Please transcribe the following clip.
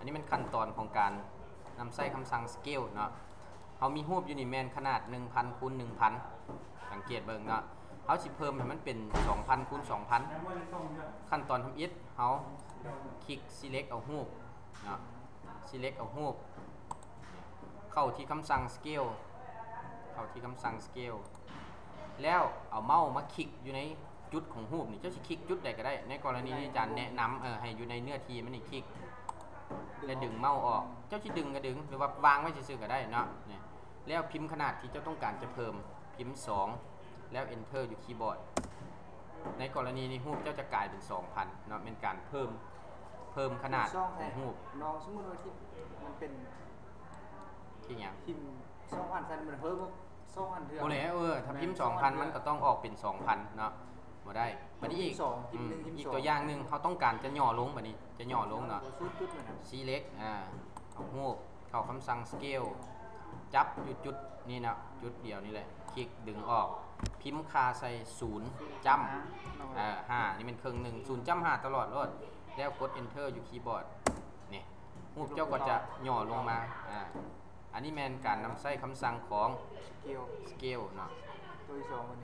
อันนี้มันขั้นตอนของการนำใส่คำสั่ง scale เนาะเขามีรูปอยู่นี่แมนขนาด 1,000 คูณ 1,000 สังเกตเบิ่งเนาะเขาสิเพิ่มให้มันเป็น 2,000 คูณ 2,000 ขั้นตอนทำอิฐเขาคลิก select เอารูปเนาะ select เอารูปเข้าที่คำสั่ง scale แล้วเอาเมาส์มาคลิกอยู่ในจุดของรูปนี่เจ้าสิคลิกจุดใดก็ได้ในกรณีที่อาจารย์แนะนำให้อยู่ในเนื้อที่มันนี่คลิกแล้วดึงเมาส์ออกเจ้าสิดึงก็ดึงหรือว่าวางไว้ซื่อๆก็ได้เนาะเนี่ยแล้วพิมพ์ขนาดที่เจ้าต้องการจะเพิ่มพิมพ์2แล้ว enter อยู่คีย์บอร์ดในกรณีนี้รูปเจ้าจะกลายเป็น 2,000 เนาะเป็นการเพิ่มขนาดของรูปน้องสมมุติว่าที่มันเป็นที่หยังพิมพ์2,000ซันมันเพิ่ม2,000เทื่อบ่แล้วถ้าพิมพ์ 2,000 มันก็ต้องออกเป็น 2,000 เนาะบ่ได้บัดนี้อีกตัวอย่างนึงเขาต้องการจะย่อลงบัดนี้จะย่อลงเนาะ select เอารูปเข้าคำสั่ง scale จับจุดนี่นะจุดเดียวนี่แหละคลิกดึงออกพิมพ์ค่าใส่0จ้ำ5นี่เป็นครึ่งหนึ่ง0จ้ำ5ตลอดรอดแล้วกด enter อยู่คีย์บอร์ดนี่รูปเจ้าก็จะย่อลงมาอันนี้แมนการนำใส่คำสั่งของ scale เนาะตัวที่2